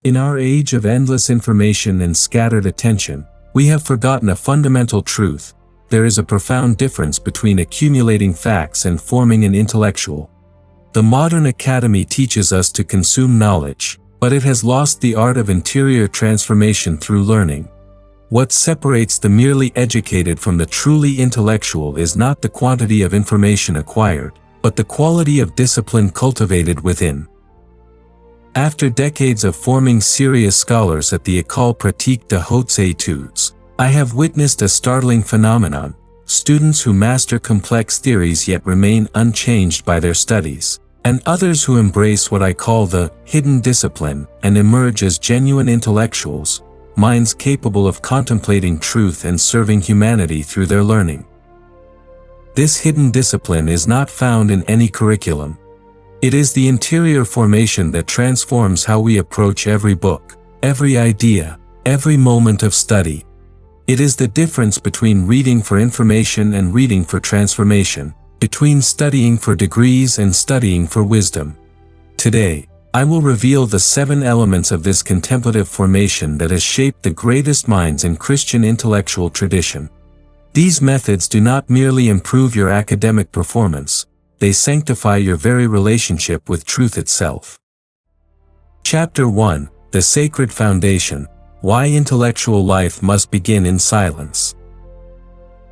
In our age of endless information and scattered attention, we have forgotten a fundamental truth. There is a profound difference between accumulating facts and forming an intellectual. The modern academy teaches us to consume knowledge, but it has lost the art of interior transformation through learning. What separates the merely educated from the truly intellectual is not the quantity of information acquired, but the quality of discipline cultivated within. After decades of forming serious scholars at the École Pratique de Hautes Études, I have witnessed a startling phenomenon: students who master complex theories yet remain unchanged by their studies, and others who embrace what I call the hidden discipline and emerge as genuine intellectuals, minds capable of contemplating truth and serving humanity through their learning. This hidden discipline is not found in any curriculum. It is the interior formation that transforms how we approach every book, every idea, every moment of study. It is the difference between reading for information and reading for transformation, between studying for degrees and studying for wisdom. Today, I will reveal the 7 elements of this contemplative formation that has shaped the greatest minds in Christian intellectual tradition. These methods do not merely improve your academic performance, they sanctify your very relationship with truth itself. Chapter 1: The Sacred Foundation: Why Intellectual Life Must Begin in Silence.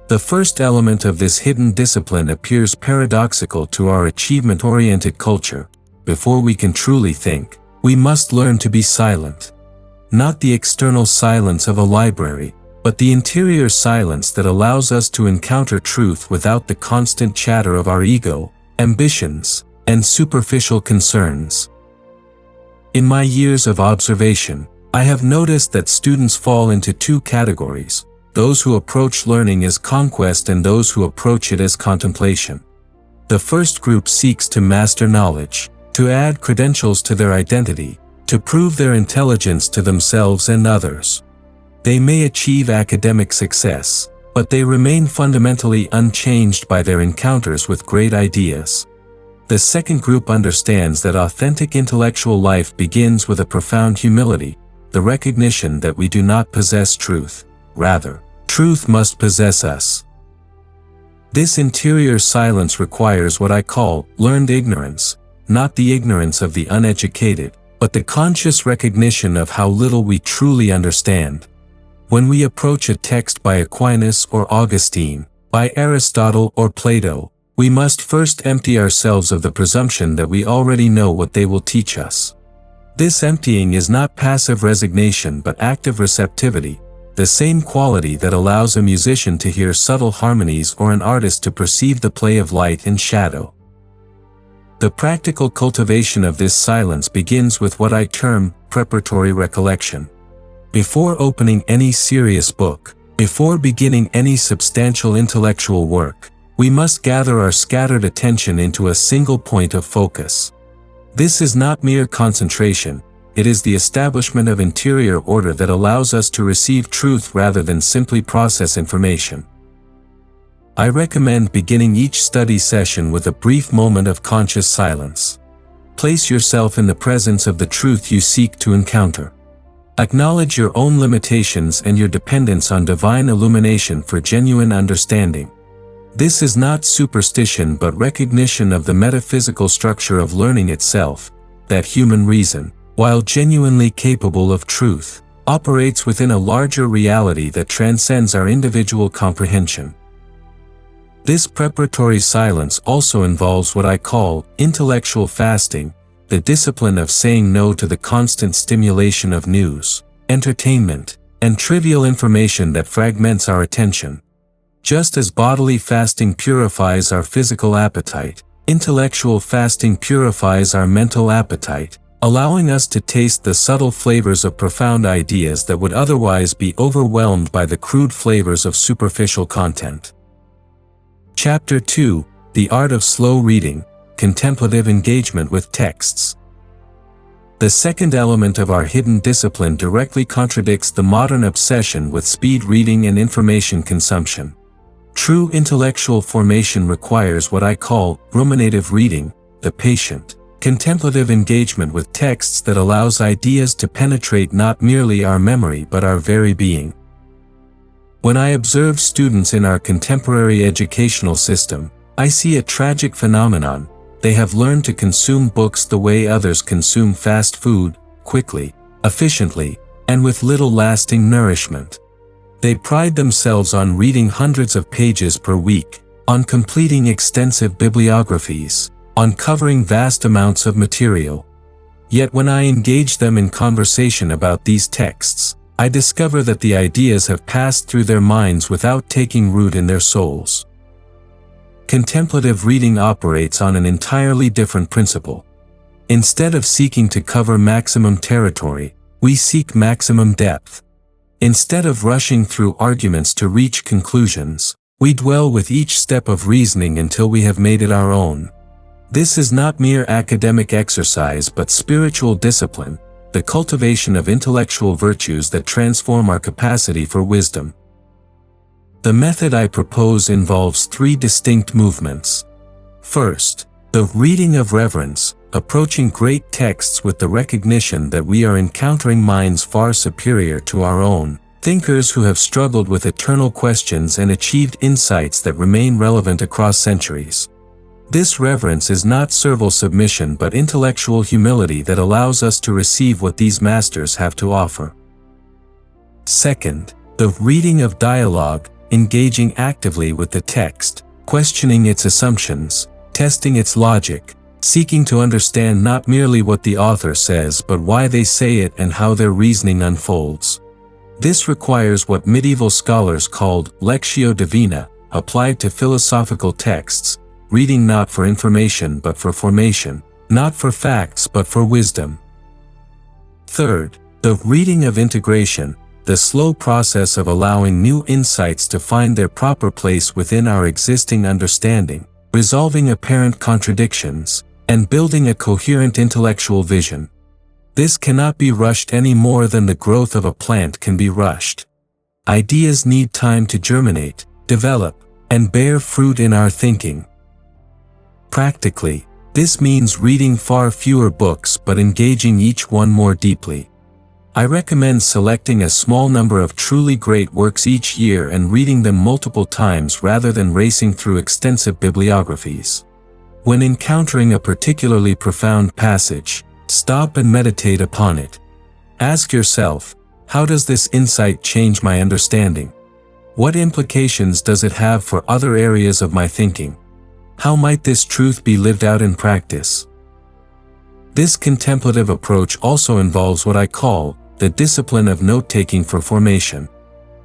The first element of this hidden discipline appears paradoxical to our achievement-oriented culture. Before we can truly think, we must learn to be silent. Not the external silence of a library, but the interior silence that allows us to encounter truth without the constant chatter of our ego, ambitions, and superficial concerns. In my years of observation, I have noticed that students fall into 2 categories: those who approach learning as conquest and those who approach it as contemplation. The first group seeks to master knowledge, to add credentials to their identity, to prove their intelligence to themselves and others. They may achieve academic success, but they remain fundamentally unchanged by their encounters with great ideas. The second group understands that authentic intellectual life begins with a profound humility, the recognition that we do not possess truth. Rather, truth must possess us. This interior silence requires what I call learned ignorance, not the ignorance of the uneducated, but the conscious recognition of how little we truly understand. When we approach a text by Aquinas or Augustine, by Aristotle or Plato, we must first empty ourselves of the presumption that we already know what they will teach us. This emptying is not passive resignation but active receptivity, the same quality that allows a musician to hear subtle harmonies or an artist to perceive the play of light and shadow. The practical cultivation of this silence begins with what I term preparatory recollection. Before opening any serious book, before beginning any substantial intellectual work, we must gather our scattered attention into a single point of focus. This is not mere concentration, it is the establishment of interior order that allows us to receive truth rather than simply process information. I recommend beginning each study session with a brief moment of conscious silence. Place yourself in the presence of the truth you seek to encounter. Acknowledge your own limitations and your dependence on divine illumination for genuine understanding. This is not superstition but recognition of the metaphysical structure of learning itself, that human reason, while genuinely capable of truth, operates within a larger reality that transcends our individual comprehension. This preparatory silence also involves what I call intellectual fasting, the discipline of saying no to the constant stimulation of news, entertainment, and trivial information that fragments our attention. Just as bodily fasting purifies our physical appetite, intellectual fasting purifies our mental appetite, allowing us to taste the subtle flavors of profound ideas that would otherwise be overwhelmed by the crude flavors of superficial content. Chapter 2: The Art of Slow Reading: Contemplative Engagement with Texts. The second element of our hidden discipline directly contradicts the modern obsession with speed reading and information consumption. True intellectual formation requires what I call ruminative reading, the patient, Contemplative engagement with texts that allows ideas to penetrate not merely our memory but our very being. When I observe students in our contemporary educational system, I see a tragic phenomenon. They have learned to consume books the way others consume fast food, quickly, efficiently, and with little lasting nourishment. They pride themselves on reading hundreds of pages per week, on completing extensive bibliographies, on covering vast amounts of material. Yet when I engage them in conversation about these texts, I discover that the ideas have passed through their minds without taking root in their souls. Contemplative reading operates on an entirely different principle. Instead of seeking to cover maximum territory, we seek maximum depth. Instead of rushing through arguments to reach conclusions, we dwell with each step of reasoning until we have made it our own. This is not mere academic exercise but spiritual discipline, the cultivation of intellectual virtues that transform our capacity for wisdom. The method I propose involves three distinct movements. First, the reading of reverence, approaching great texts with the recognition that we are encountering minds far superior to our own, thinkers who have struggled with eternal questions and achieved insights that remain relevant across centuries. This reverence is not servile submission but intellectual humility that allows us to receive what these masters have to offer. Second, the reading of dialogue, engaging actively with the text, questioning its assumptions, testing its logic, seeking to understand not merely what the author says but why they say it and how their reasoning unfolds. This requires what medieval scholars called lectio divina, applied to philosophical texts, reading not for information but for formation, not for facts but for wisdom. Third, the reading of integration, the slow process of allowing new insights to find their proper place within our existing understanding, resolving apparent contradictions, and building a coherent intellectual vision. This cannot be rushed any more than the growth of a plant can be rushed. Ideas need time to germinate, develop, and bear fruit in our thinking. Practically, this means reading far fewer books but engaging each one more deeply. I recommend selecting a small number of truly great works each year and reading them multiple times rather than racing through extensive bibliographies. When encountering a particularly profound passage, stop and meditate upon it. Ask yourself, how does this insight change my understanding? What implications does it have for other areas of my thinking? How might this truth be lived out in practice? This contemplative approach also involves what I call the discipline of note-taking for formation.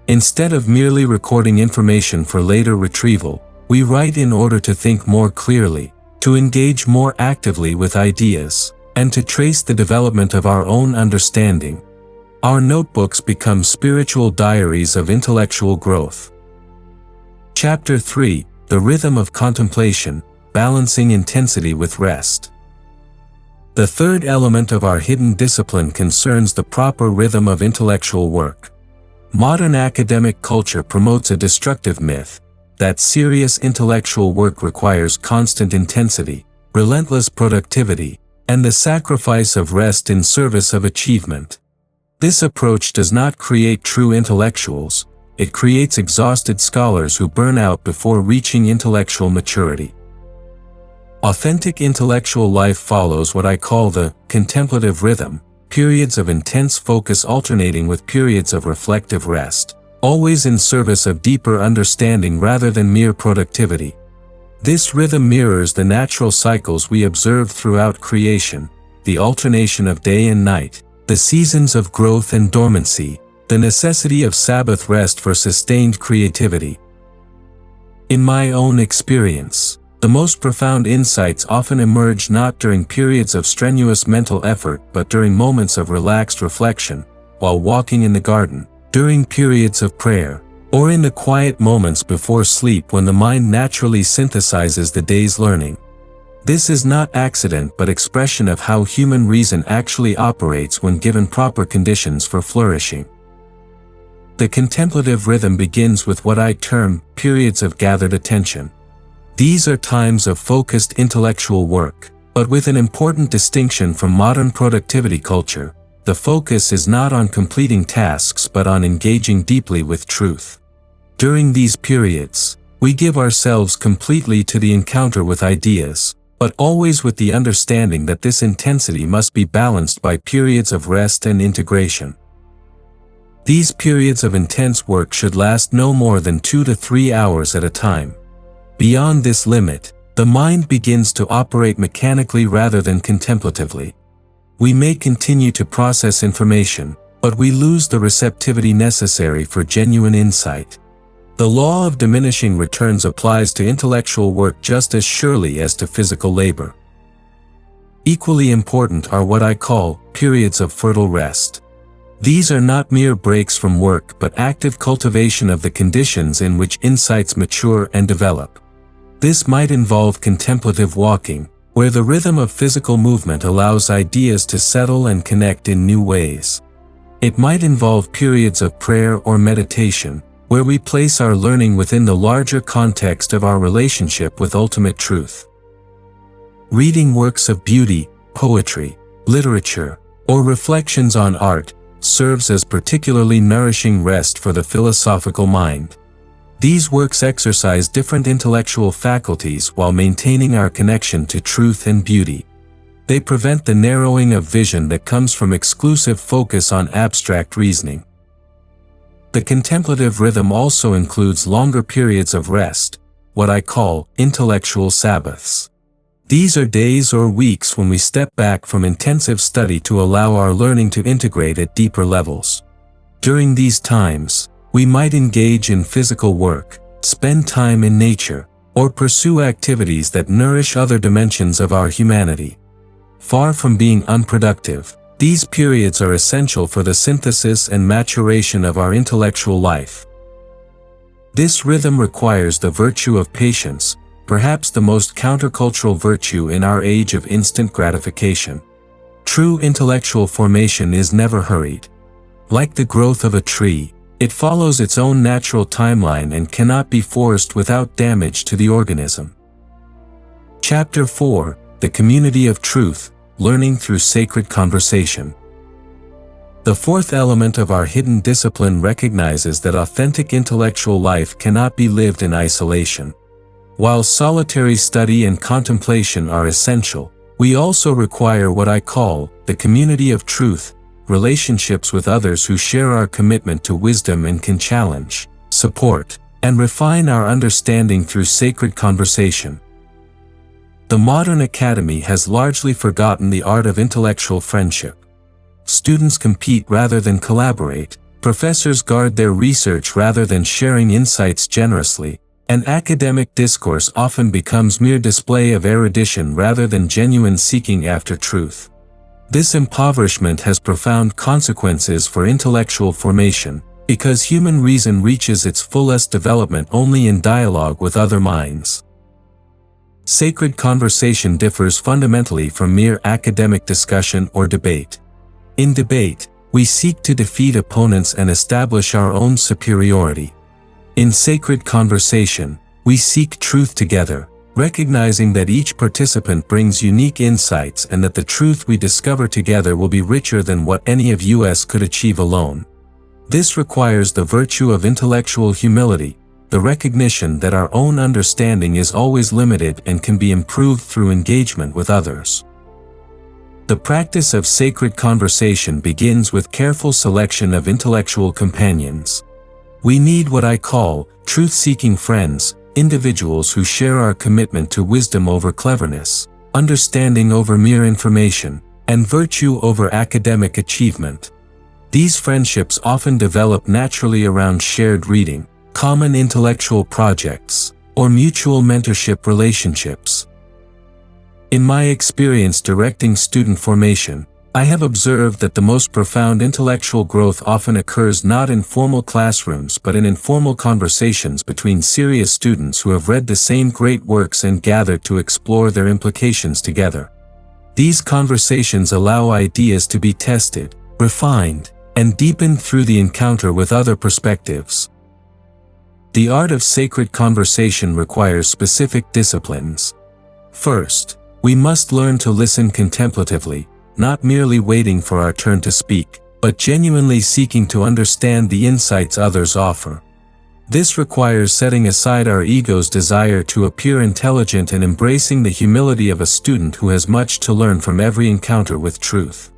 Instead of merely recording information for later retrieval, we write in order to think more clearly, to engage more actively with ideas, and to trace the development of our own understanding. Our notebooks become spiritual diaries of intellectual growth. Chapter 3: The Rhythm of Contemplation, Balancing Intensity with Rest. The third element of our hidden discipline concerns the proper rhythm of intellectual work. Modern academic culture promotes a destructive myth that serious intellectual work requires constant intensity, relentless productivity, and the sacrifice of rest in service of achievement. This approach does not create true intellectuals, it creates exhausted scholars who burn out before reaching intellectual maturity. Authentic intellectual life follows what I call the contemplative rhythm, periods of intense focus alternating with periods of reflective rest, always in service of deeper understanding rather than mere productivity. This rhythm mirrors the natural cycles we observe throughout creation, the alternation of day and night, the seasons of growth and dormancy, the necessity of Sabbath rest for sustained creativity. In my own experience, the most profound insights often emerge not during periods of strenuous mental effort but during moments of relaxed reflection, while walking in the garden, during periods of prayer, or in the quiet moments before sleep when the mind naturally synthesizes the day's learning. This is not accident but expression of how human reason actually operates when given proper conditions for flourishing. The contemplative rhythm begins with what I term periods of gathered attention. These are times of focused intellectual work, But with an important distinction from modern productivity culture, the focus is not on completing tasks but on engaging deeply with truth. During these periods, we give ourselves completely to the encounter with ideas, but always with the understanding that this intensity must be balanced by periods of rest and integration. These periods of intense work should last no more than 2 to 3 hours at a time. Beyond this limit, the mind begins to operate mechanically rather than contemplatively. We may continue to process information, but we lose the receptivity necessary for genuine insight. The law of diminishing returns applies to intellectual work just as surely as to physical labor. Equally important are what I call periods of fertile rest. These are not mere breaks from work but active cultivation of the conditions in which insights mature and develop. This might involve contemplative walking, where the rhythm of physical movement allows ideas to settle and connect in new ways. It might involve periods of prayer or meditation, where we place our learning within the larger context of our relationship with ultimate truth. Reading works of beauty, poetry, literature, or reflections on art serves as particularly nourishing rest for the philosophical mind. These works exercise different intellectual faculties while maintaining our connection to truth and beauty. They prevent the narrowing of vision that comes from exclusive focus on abstract reasoning. The contemplative rhythm also includes longer periods of rest, what I call intellectual Sabbaths. These are days or weeks when we step back from intensive study to allow our learning to integrate at deeper levels. During these times, we might engage in physical work, spend time in nature, or pursue activities that nourish other dimensions of our humanity. Far from being unproductive, these periods are essential for the synthesis and maturation of our intellectual life. This rhythm requires the virtue of patience, perhaps the most countercultural virtue in our age of instant gratification. True intellectual formation is never hurried. Like the growth of a tree, it follows its own natural timeline and cannot be forced without damage to the organism. Chapter 4: The Community of Truth, Learning Through Sacred Conversation. The fourth element of our hidden discipline recognizes that authentic intellectual life cannot be lived in isolation. While solitary study and contemplation are essential, we also require what I call the community of truth, relationships with others who share our commitment to wisdom and can challenge, support, and refine our understanding through sacred conversation. The modern academy has largely forgotten the art of intellectual friendship. Students compete rather than collaborate, professors guard their research rather than sharing insights generously, and academic discourse often becomes mere display of erudition rather than genuine seeking after truth. This impoverishment has profound consequences for intellectual formation, because human reason reaches its fullest development only in dialogue with other minds. Sacred conversation differs fundamentally from mere academic discussion or debate. In debate, we seek to defeat opponents and establish our own superiority. In sacred conversation, we seek truth together, recognizing that each participant brings unique insights and that the truth we discover together will be richer than what any of us could achieve alone. This requires the virtue of intellectual humility, the recognition that our own understanding is always limited and can be improved through engagement with others. The practice of sacred conversation begins with careful selection of intellectual companions. We need what I call truth-seeking friends, individuals who share our commitment to wisdom over cleverness, understanding over mere information, and virtue over academic achievement. These friendships often develop naturally around shared reading, common intellectual projects, or mutual mentorship relationships. In my experience directing student formation, I have observed that the most profound intellectual growth often occurs not in formal classrooms but in informal conversations between serious students who have read the same great works and gathered to explore their implications together. These conversations allow ideas to be tested, refined, and deepened through the encounter with other perspectives. The art of sacred conversation requires specific disciplines. First, We must learn to listen contemplatively, not merely waiting for our turn to speak, but genuinely seeking to understand the insights others offer. This requires setting aside our ego's desire to appear intelligent and embracing the humility of a student who has much to learn from every encounter with truth.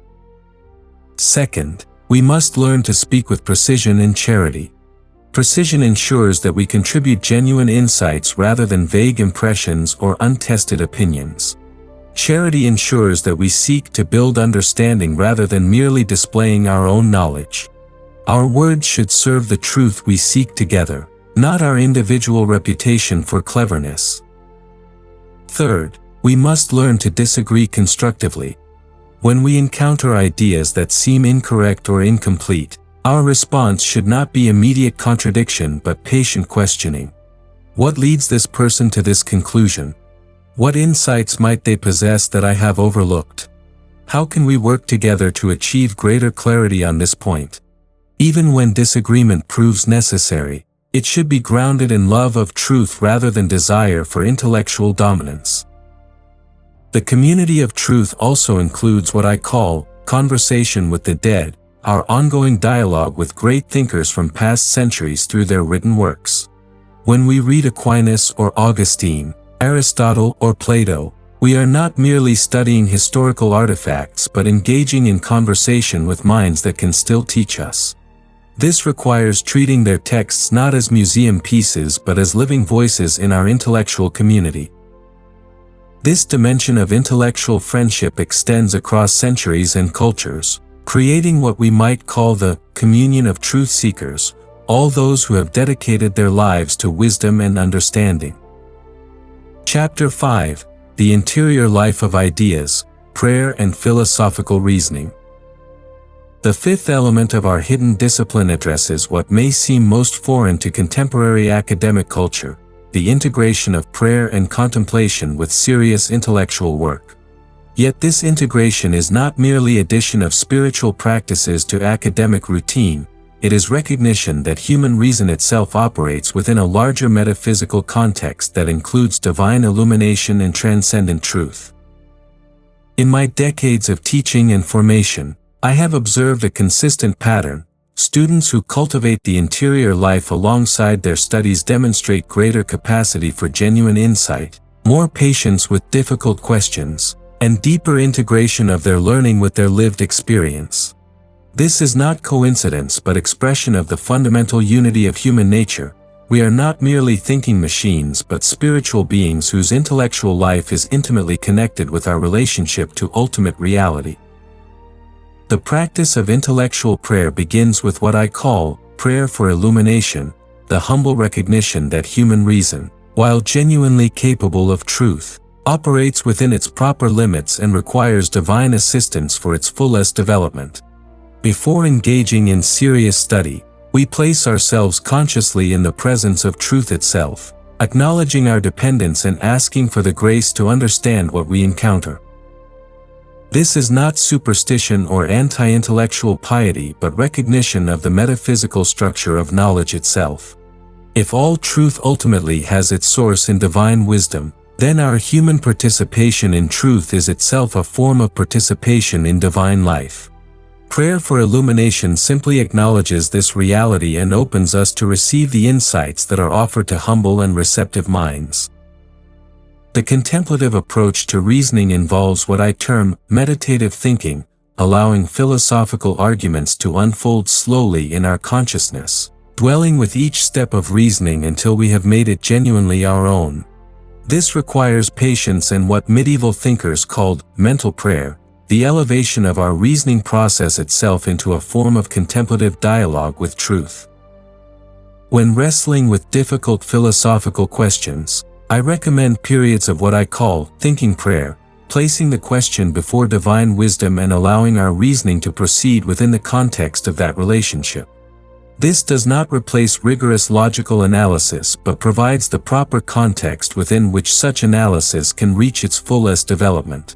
Second, we must learn to speak with precision and charity. Precision ensures that we contribute genuine insights rather than vague impressions or untested opinions. Charity ensures that we seek to build understanding rather than merely displaying our own knowledge. Our words should serve the truth we seek together, not our individual reputation for cleverness. Third, we must learn to disagree constructively. When we encounter ideas that seem incorrect or incomplete, our response should not be immediate contradiction but patient questioning. What leads this person to this conclusion? What insights might they possess that I have overlooked? How can we work together to achieve greater clarity on this point? Even when disagreement proves necessary, it should be grounded in love of truth rather than desire for intellectual dominance. The community of truth also includes what I call conversation with the dead, our ongoing dialogue with great thinkers from past centuries through their written works. When we read Aquinas or Augustine, Aristotle or Plato, we are not merely studying historical artifacts but engaging in conversation with minds that can still teach us. This requires treating their texts not as museum pieces but as living voices in our intellectual community. This dimension of intellectual friendship extends across centuries and cultures, creating what we might call the communion of truth seekers, all those who have dedicated their lives to wisdom and understanding. Chapter 5: The Interior Life of Ideas, Prayer and Philosophical Reasoning. The fifth element of our hidden discipline addresses what may seem most foreign to contemporary academic culture: the integration of prayer and contemplation with serious intellectual work. Yet this integration is not merely addition of spiritual practices to academic routine, it is recognition that human reason itself operates within a larger metaphysical context that includes divine illumination and transcendent truth. In my decades of teaching and formation, I have observed a consistent pattern. Students who cultivate the interior life alongside their studies demonstrate greater capacity for genuine insight, more patience with difficult questions, and deeper integration of their learning with their lived experience. This is not coincidence but expression of the fundamental unity of human nature. We are not merely thinking machines but spiritual beings whose intellectual life is intimately connected with our relationship to ultimate reality. The practice of intellectual prayer begins with what I call prayer for illumination, the humble recognition that human reason, while genuinely capable of truth, operates within its proper limits and requires divine assistance for its fullest development. Before engaging in serious study, we place ourselves consciously in the presence of truth itself, acknowledging our dependence and asking for the grace to understand what we encounter. This is not superstition or anti-intellectual piety but recognition of the metaphysical structure of knowledge itself. If all truth ultimately has its source in divine wisdom, then our human participation in truth is itself a form of participation in divine life. Prayer for illumination simply acknowledges this reality and opens us to receive the insights that are offered to humble and receptive minds. The contemplative approach to reasoning involves what I term meditative thinking, allowing philosophical arguments to unfold slowly in our consciousness, dwelling with each step of reasoning until we have made it genuinely our own. This requires patience and what medieval thinkers called mental prayer, the elevation of our reasoning process itself into a form of contemplative dialogue with truth. When wrestling with difficult philosophical questions, I recommend periods of what I call thinking prayer, placing the question before divine wisdom and allowing our reasoning to proceed within the context of that relationship. This does not replace rigorous logical analysis but provides the proper context within which such analysis can reach its fullest development.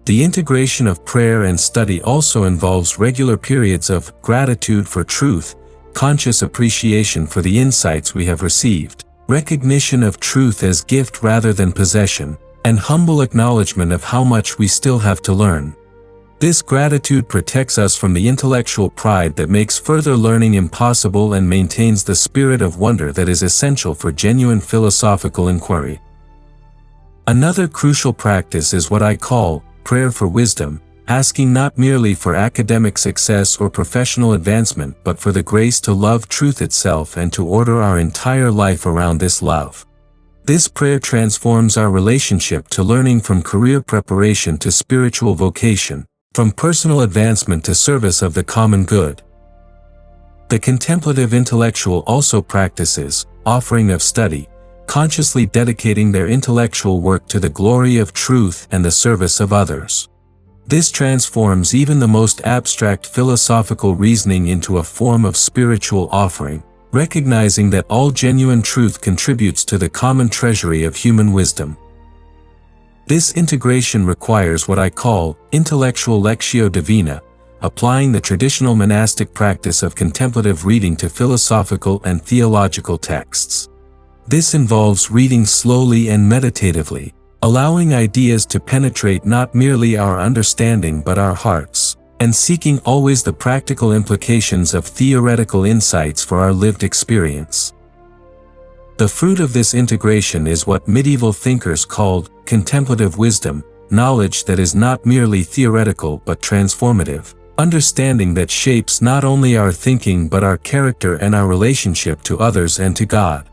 The integration of prayer and study also involves regular periods of gratitude for truth, conscious appreciation for the insights we have received, recognition of truth as gift rather than possession, and humble acknowledgement of how much we still have to learn. This gratitude protects us from the intellectual pride that makes further learning impossible and maintains the spirit of wonder that is essential for genuine philosophical inquiry. Another crucial practice is what I call prayer for wisdom, asking not merely for academic success or professional advancement but for the grace to love truth itself and to order our entire life around this love. This prayer transforms our relationship to learning from career preparation to spiritual vocation, from personal advancement to service of the common good. The contemplative intellectual also practices offering of study, consciously dedicating their intellectual work to the glory of truth and the service of others. This transforms even the most abstract philosophical reasoning into a form of spiritual offering, recognizing that all genuine truth contributes to the common treasury of human wisdom. This integration requires what I call intellectual lectio divina, applying the traditional monastic practice of contemplative reading to philosophical and theological texts. This involves reading slowly and meditatively, allowing ideas to penetrate not merely our understanding but our hearts, and seeking always the practical implications of theoretical insights for our lived experience. The fruit of this integration is what medieval thinkers called contemplative wisdom, knowledge that is not merely theoretical but transformative, understanding that shapes not only our thinking but our character and our relationship to others and to God.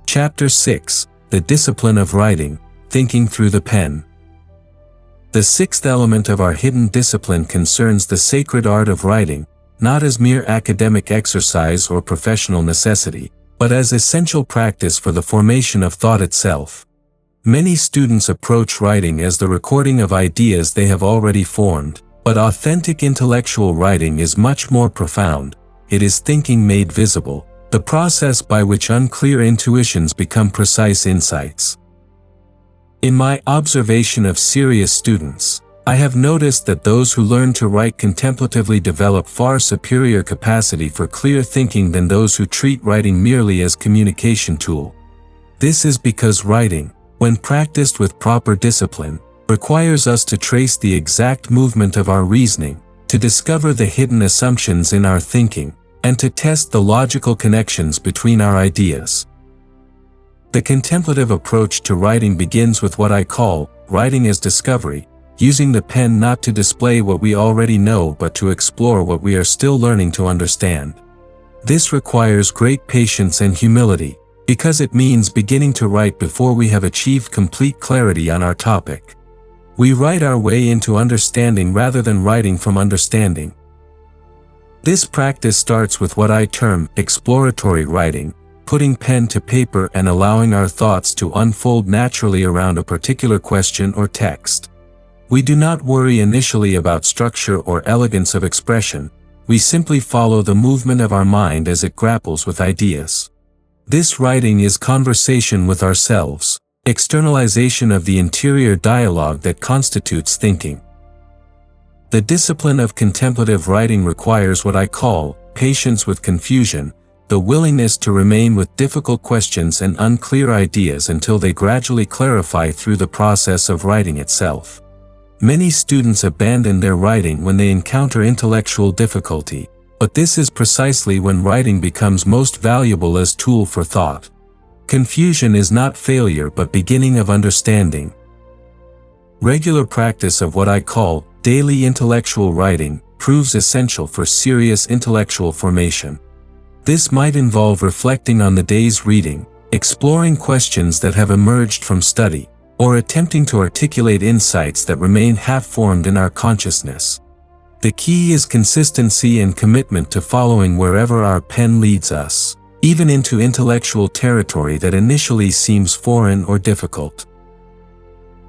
Chapter 6: The Discipline of Writing, Thinking Through the Pen. The sixth element of our hidden discipline concerns the sacred art of writing, not as mere academic exercise or professional necessity, but as essential practice for the formation of thought itself. Many students approach writing as the recording of ideas they have already formed, but authentic intellectual writing is much more profound. It is thinking made visible, the process by which unclear intuitions become precise insights. In my observation of serious students, I have noticed that those who learn to write contemplatively develop far superior capacity for clear thinking than those who treat writing merely as communication tool. This is because writing, when practiced with proper discipline, requires us to trace the exact movement of our reasoning, to discover the hidden assumptions in our thinking, and to test the logical connections between our ideas. The contemplative approach to writing begins with what I call writing as discovery, using the pen not to display what we already know but to explore what we are still learning to understand. This requires great patience and humility, because it means beginning to write before we have achieved complete clarity on our topic. We write our way into understanding rather than writing from understanding. This practice starts with what I term exploratory writing, putting pen to paper and allowing our thoughts to unfold naturally around a particular question or text. We do not worry initially about structure or elegance of expression, we simply follow the movement of our mind as it grapples with ideas. This writing is conversation with ourselves, externalization of the interior dialogue that constitutes thinking. The discipline of contemplative writing requires what I call patience with confusion, the willingness to remain with difficult questions and unclear ideas until they gradually clarify through the process of writing itself. Many students abandon their writing when they encounter intellectual difficulty, but this is precisely when writing becomes most valuable as tool for thought. Confusion is not failure but beginning of understanding. Regular practice of what I call daily intellectual writing proves essential for serious intellectual formation. This might involve reflecting on the day's reading, exploring questions that have emerged from study, or attempting to articulate insights that remain half-formed in our consciousness. The key is consistency and commitment to following wherever our pen leads us, even into intellectual territory that initially seems foreign or difficult.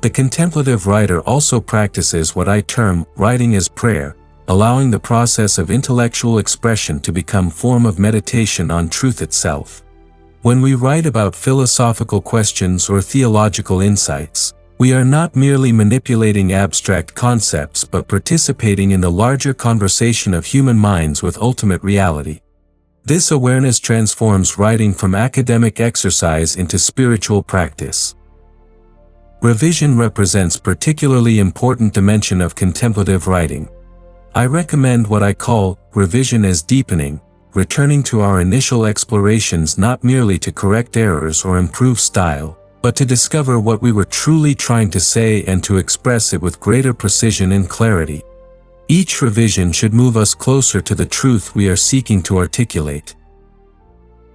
The contemplative writer also practices what I term writing as prayer, allowing the process of intellectual expression to become form of meditation on truth itself. When we write about philosophical questions or theological insights, we are not merely manipulating abstract concepts but participating in the larger conversation of human minds with ultimate reality. This awareness transforms writing from academic exercise into spiritual practice. Revision represents a particularly important dimension of contemplative writing. I recommend what I call revision as deepening, returning to our initial explorations not merely to correct errors or improve style, but to discover what we were truly trying to say and to express it with greater precision and clarity. Each revision should move us closer to the truth we are seeking to articulate.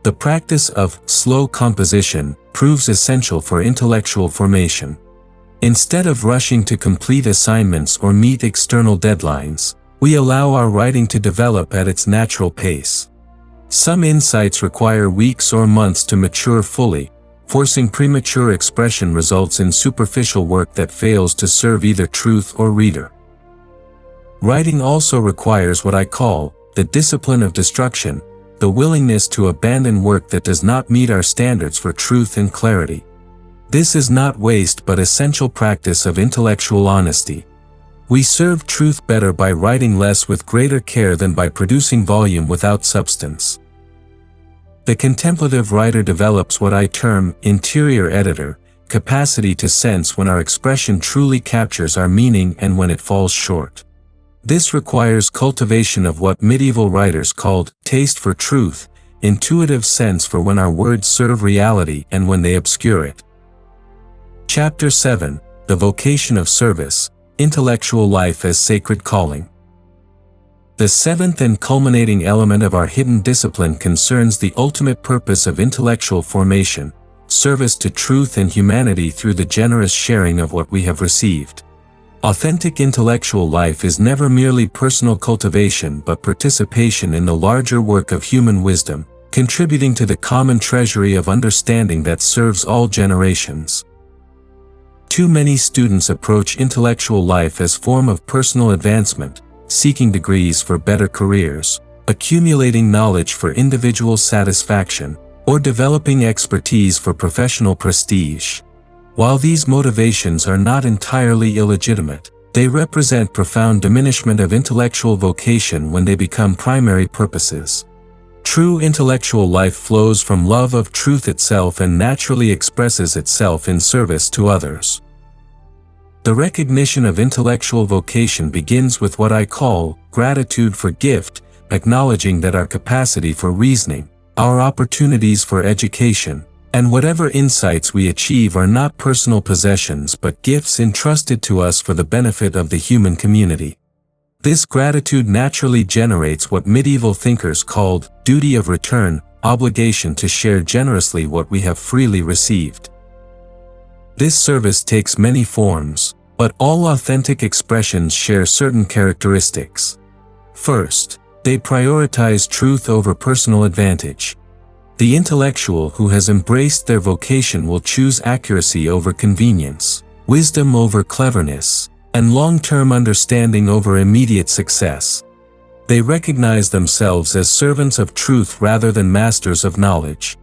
The practice of slow composition proves essential for intellectual formation. Instead of rushing to complete assignments or meet external deadlines, we allow our writing to develop at its natural pace. Some insights require weeks or months to mature fully. Forcing premature expression results in superficial work that fails to serve either truth or reader. Writing also requires what I call the discipline of destruction, the willingness to abandon work that does not meet our standards for truth and clarity. This is not waste but essential practice of intellectual honesty. We serve truth better by writing less with greater care than by producing volume without substance. The contemplative writer develops what I term interior editor, capacity to sense when our expression truly captures our meaning and when it falls short. This requires cultivation of what medieval writers called taste for truth, intuitive sense for when our words serve reality and when they obscure it. Chapter 7: The Vocation of Service, Intellectual Life as Sacred Calling. The seventh and culminating element of our hidden discipline concerns the ultimate purpose of intellectual formation, service to truth and humanity through the generous sharing of what we have received. Authentic intellectual life is never merely personal cultivation but participation in the larger work of human wisdom, contributing to the common treasury of understanding that serves all generations. Too many students approach intellectual life as form of personal advancement, seeking degrees for better careers, accumulating knowledge for individual satisfaction, or developing expertise for professional prestige. While these motivations are not entirely illegitimate, they represent profound diminishment of intellectual vocation when they become primary purposes. True intellectual life flows from love of truth itself and naturally expresses itself in service to others. The recognition of intellectual vocation begins with what I call gratitude for gift, acknowledging that our capacity for reasoning, our opportunities for education, and whatever insights we achieve are not personal possessions but gifts entrusted to us for the benefit of the human community. This gratitude naturally generates what medieval thinkers called duty of return, obligation to share generously what we have freely received. This service takes many forms, but all authentic expressions share certain characteristics. First, they prioritize truth over personal advantage. The intellectual who has embraced their vocation will choose accuracy over convenience, wisdom over cleverness, and long-term understanding over immediate success. They recognize themselves as servants of truth rather than masters of knowledge.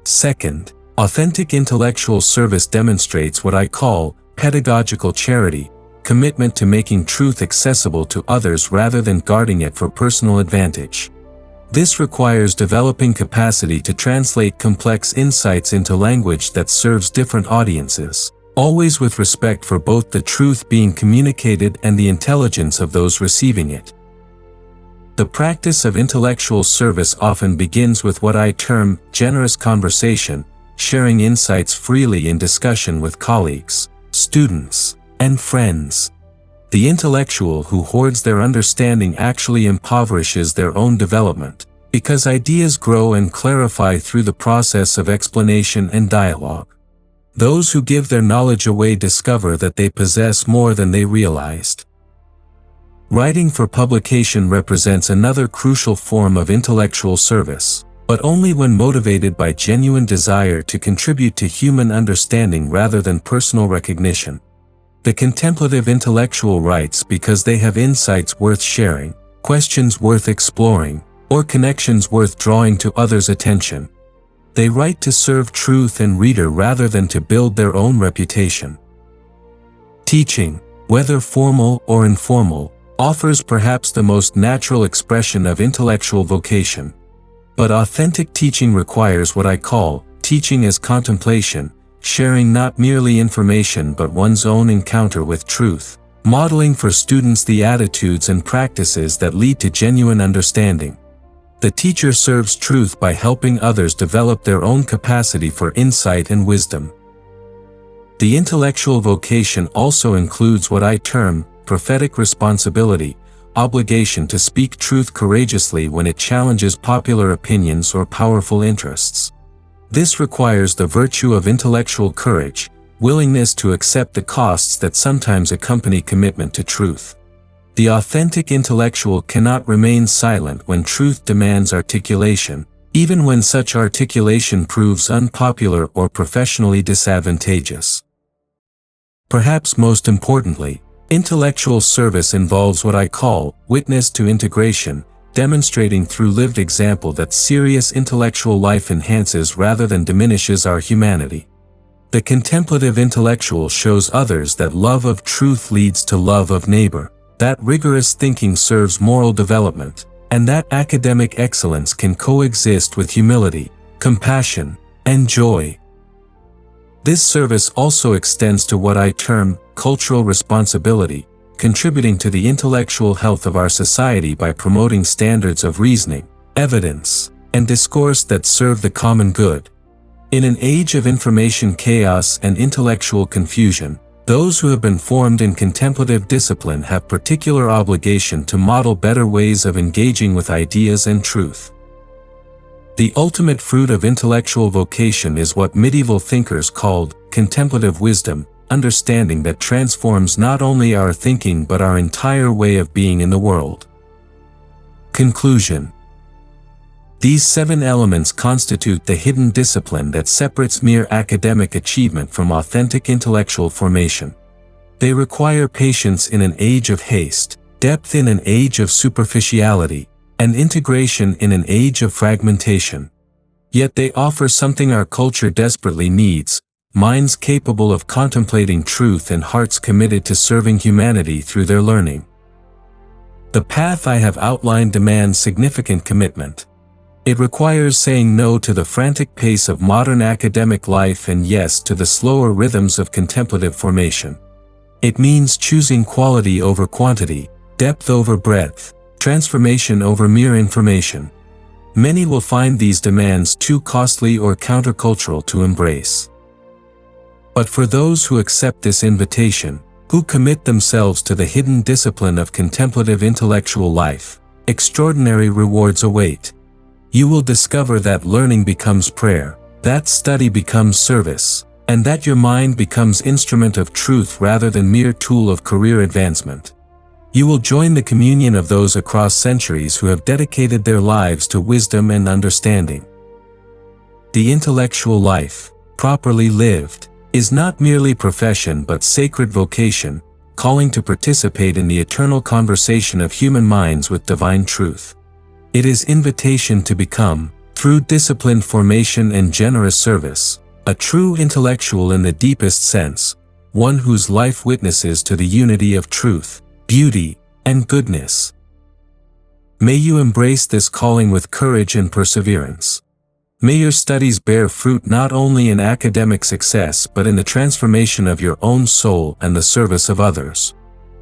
Second, authentic intellectual service demonstrates what I call pedagogical charity, commitment to making truth accessible to others rather than guarding it for personal advantage. This requires developing capacity to translate complex insights into language that serves different audiences, always with respect for both the truth being communicated and the intelligence of those receiving it. The practice of intellectual service often begins with what I term generous conversation, sharing insights freely in discussion with colleagues, students, and friends. The intellectual who hoards their understanding actually impoverishes their own development, because ideas grow and clarify through the process of explanation and dialogue. Those who give their knowledge away discover that they possess more than they realized. Writing for publication represents another crucial form of intellectual service, but only when motivated by genuine desire to contribute to human understanding rather than personal recognition. The contemplative intellectual writes because they have insights worth sharing, questions worth exploring, or connections worth drawing to others' attention. They write to serve truth and reader rather than to build their own reputation. Teaching, whether formal or informal, offers perhaps the most natural expression of intellectual vocation. But authentic teaching requires what I call teaching as contemplation, sharing not merely information but one's own encounter with truth, modeling for students the attitudes and practices that lead to genuine understanding. The teacher serves truth by helping others develop their own capacity for insight and wisdom. The intellectual vocation also includes what I term prophetic responsibility, obligation to speak truth courageously when it challenges popular opinions or powerful interests. This requires the virtue of intellectual courage, willingness to accept the costs that sometimes accompany commitment to truth. The authentic intellectual cannot remain silent when truth demands articulation, even when such articulation proves unpopular or professionally disadvantageous. Perhaps most importantly, intellectual service involves what I call witness to integration, demonstrating through lived example that serious intellectual life enhances rather than diminishes our humanity. The contemplative intellectual shows others that love of truth leads to love of neighbor, that rigorous thinking serves moral development, and that academic excellence can coexist with humility, compassion, and joy. This service also extends to what I term cultural responsibility, contributing to the intellectual health of our society by promoting standards of reasoning, evidence, and discourse that serve the common good. In an age of information chaos and intellectual confusion, those who have been formed in contemplative discipline have particular obligation to model better ways of engaging with ideas and truth. The ultimate fruit of intellectual vocation is what medieval thinkers called contemplative wisdom, understanding that transforms not only our thinking but our entire way of being in the world. Conclusion. These 7 elements constitute the hidden discipline that separates mere academic achievement from authentic intellectual formation. They require patience in an age of haste, depth in an age of superficiality, and integration in an age of fragmentation. Yet they offer something our culture desperately needs: minds capable of contemplating truth and hearts committed to serving humanity through their learning. The path I have outlined demands significant commitment. It requires saying no to the frantic pace of modern academic life and yes to the slower rhythms of contemplative formation. It means choosing quality over quantity, depth over breadth, transformation over mere information. Many will find these demands too costly or countercultural to embrace. But for those who accept this invitation, who commit themselves to the hidden discipline of contemplative intellectual life, extraordinary rewards await. You will discover that learning becomes prayer, that study becomes service, and that your mind becomes instrument of truth rather than mere tool of career advancement. You will join the communion of those across centuries who have dedicated their lives to wisdom and understanding. The intellectual life, properly lived, is not merely profession but sacred vocation, calling to participate in the eternal conversation of human minds with divine truth. It is invitation to become, through disciplined formation and generous service, a true intellectual in the deepest sense, one whose life witnesses to the unity of truth, beauty, and goodness. May you embrace this calling with courage and perseverance. May your studies bear fruit not only in academic success but in the transformation of your own soul and the service of others.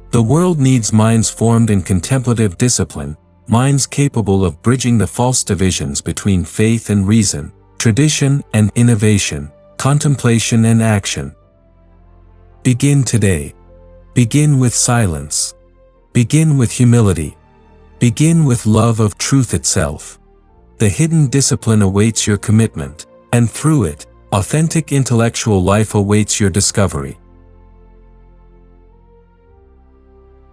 The world needs minds formed in contemplative discipline, minds capable of bridging the false divisions between faith and reason, tradition and innovation, contemplation and action. Begin today. Begin with silence. Begin with humility. Begin with love of truth itself. The hidden discipline awaits your commitment, and through it, authentic intellectual life awaits your discovery.